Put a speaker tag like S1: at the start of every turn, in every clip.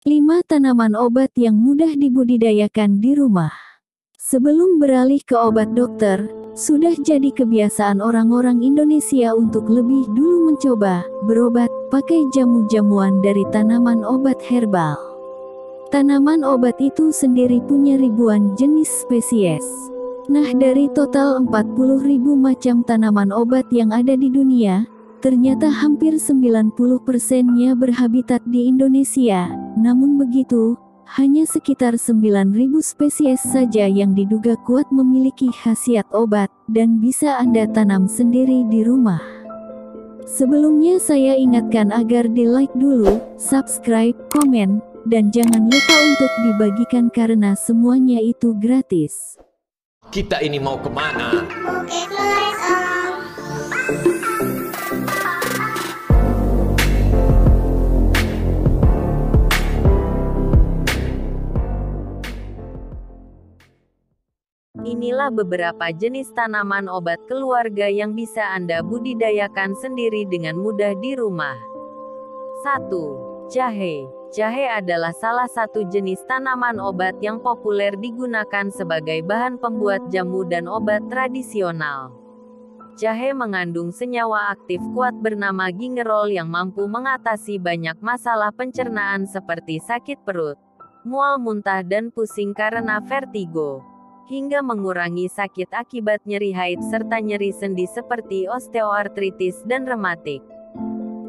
S1: 5 tanaman obat yang mudah dibudidayakan di rumah. Sebelum beralih ke obat dokter, sudah jadi kebiasaan orang-orang Indonesia untuk lebih dulu mencoba berobat pakai jamu-jamuan dari tanaman obat herbal. Tanaman obat itu sendiri punya ribuan jenis spesies. Nah, dari total 40.000 macam tanaman obat yang ada di dunia, ternyata hampir 90%-nya berhabitat di Indonesia. Namun begitu, hanya sekitar 9.000 spesies saja yang diduga kuat memiliki khasiat obat, dan bisa Anda tanam sendiri di rumah. Sebelumnya saya ingatkan agar di-like dulu, subscribe, komen, dan jangan lupa untuk dibagikan karena semuanya itu gratis.
S2: Kita ini mau kemana?
S3: Bukit Flies On.
S4: Inilah beberapa jenis tanaman obat keluarga yang bisa Anda budidayakan sendiri dengan mudah di rumah. 1. Jahe. Jahe adalah salah satu jenis tanaman obat yang populer digunakan sebagai bahan pembuat jamu dan obat tradisional. Jahe mengandung senyawa aktif kuat bernama gingerol yang mampu mengatasi banyak masalah pencernaan seperti sakit perut, mual muntah dan pusing karena vertigo, hingga mengurangi sakit akibat nyeri haid serta nyeri sendi seperti osteoartritis dan rematik.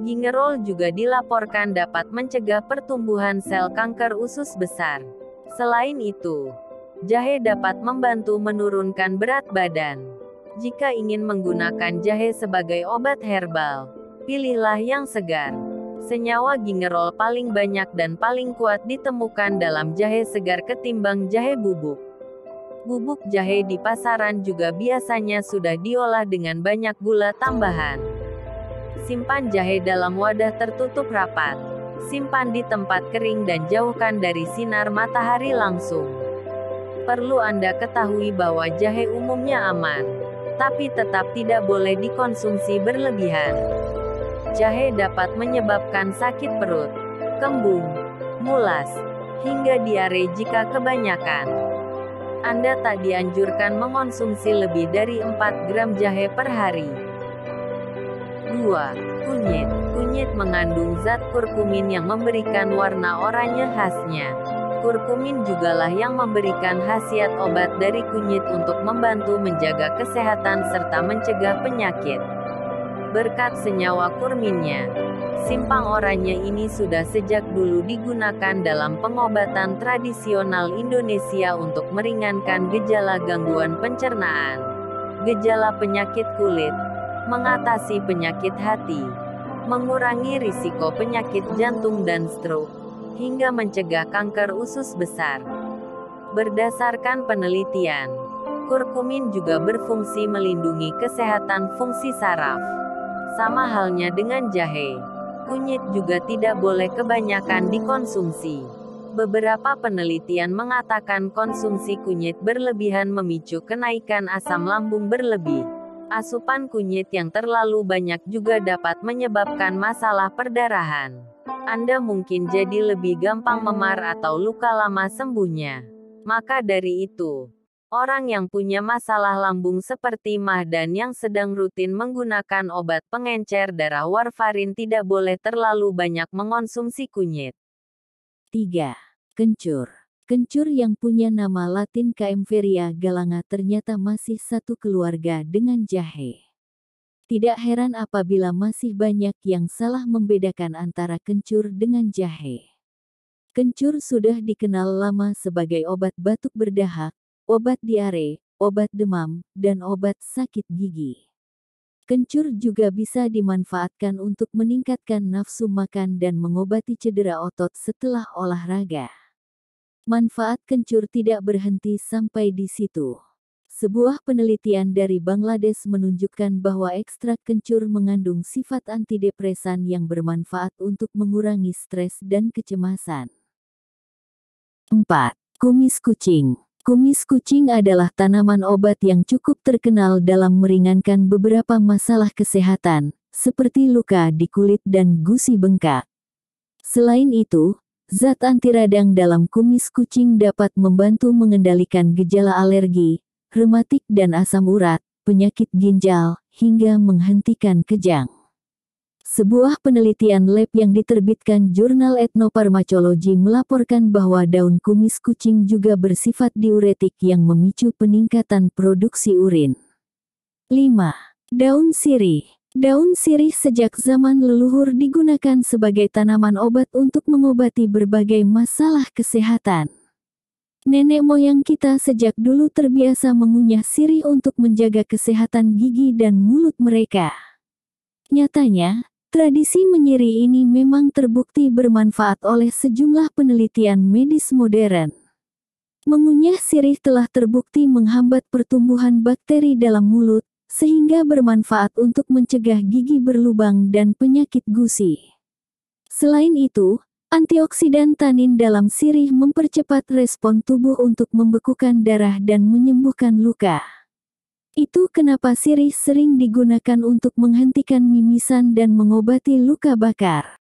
S4: Gingerol juga dilaporkan dapat mencegah pertumbuhan sel kanker usus besar. Selain itu, jahe dapat membantu menurunkan berat badan. Jika ingin menggunakan jahe sebagai obat herbal, pilihlah yang segar. Senyawa gingerol paling banyak dan paling kuat ditemukan dalam jahe segar ketimbang jahe bubuk. Bubuk jahe di pasaran juga biasanya sudah diolah dengan banyak gula tambahan. Simpan jahe dalam wadah tertutup rapat. Simpan di tempat kering dan jauhkan dari sinar matahari langsung. Perlu Anda ketahui bahwa jahe umumnya aman, tapi tetap tidak boleh dikonsumsi berlebihan. Jahe dapat menyebabkan sakit perut, kembung, mulas, hingga diare jika kebanyakan. Anda tak dianjurkan mengonsumsi lebih dari 4 gram jahe per hari. 2. Kunyit. Kunyit mengandung zat kurkumin yang memberikan warna oranye khasnya. Kurkumin jugalah yang memberikan khasiat obat dari kunyit untuk membantu menjaga kesehatan serta mencegah penyakit. Berkat senyawa kurkuminnya, simpang oranye ini sudah sejak dulu digunakan dalam pengobatan tradisional Indonesia untuk meringankan gejala gangguan pencernaan, gejala penyakit kulit, mengatasi penyakit hati, mengurangi risiko penyakit jantung dan stroke, hingga mencegah kanker usus besar. Berdasarkan penelitian, kurkumin juga berfungsi melindungi kesehatan fungsi saraf. Sama halnya dengan jahe, kunyit juga tidak boleh kebanyakan dikonsumsi. Beberapa penelitian mengatakan konsumsi kunyit berlebihan memicu kenaikan asam lambung berlebih. Asupan kunyit yang terlalu banyak juga dapat menyebabkan masalah perdarahan. Anda mungkin jadi lebih gampang memar atau luka lama sembuhnya. Maka dari itu, orang yang punya masalah lambung seperti Mah dan yang sedang rutin menggunakan obat pengencer darah warfarin tidak boleh terlalu banyak mengonsumsi kunyit.
S1: 3. Kencur. Kencur yang punya nama latin Kaempferia galanga ternyata masih satu keluarga dengan jahe. Tidak heran apabila masih banyak yang salah membedakan antara kencur dengan jahe. Kencur sudah dikenal lama sebagai obat batuk berdahak, obat diare, obat demam, dan obat sakit gigi. Kencur juga bisa dimanfaatkan untuk meningkatkan nafsu makan dan mengobati cedera otot setelah olahraga. Manfaat kencur tidak berhenti sampai di situ. Sebuah penelitian dari Bangladesh menunjukkan bahwa ekstrak kencur mengandung sifat antidepresan yang bermanfaat untuk mengurangi stres dan kecemasan. 4. Kumis kucing. Kumis kucing adalah tanaman obat yang cukup terkenal dalam meringankan beberapa masalah kesehatan, seperti luka di kulit dan gusi bengkak. Selain itu, zat anti radang dalam kumis kucing dapat membantu mengendalikan gejala alergi, rematik dan asam urat, penyakit ginjal, hingga menghentikan kejang. Sebuah penelitian lab yang diterbitkan jurnal Ethnoparmacology melaporkan bahwa daun kumis kucing juga bersifat diuretik yang memicu peningkatan produksi urin. 5. Daun sirih. Daun sirih sejak zaman leluhur digunakan sebagai tanaman obat untuk mengobati berbagai masalah kesehatan. Nenek moyang kita sejak dulu terbiasa mengunyah sirih untuk menjaga kesehatan gigi dan mulut mereka. Nyatanya, tradisi menyirih ini memang terbukti bermanfaat oleh sejumlah penelitian medis modern. Mengunyah sirih telah terbukti menghambat pertumbuhan bakteri dalam mulut, sehingga bermanfaat untuk mencegah gigi berlubang dan penyakit gusi. Selain itu, antioksidan tanin dalam sirih mempercepat respon tubuh untuk membekukan darah dan menyembuhkan luka. Itu kenapa sirih sering digunakan untuk menghentikan mimisan dan mengobati luka bakar.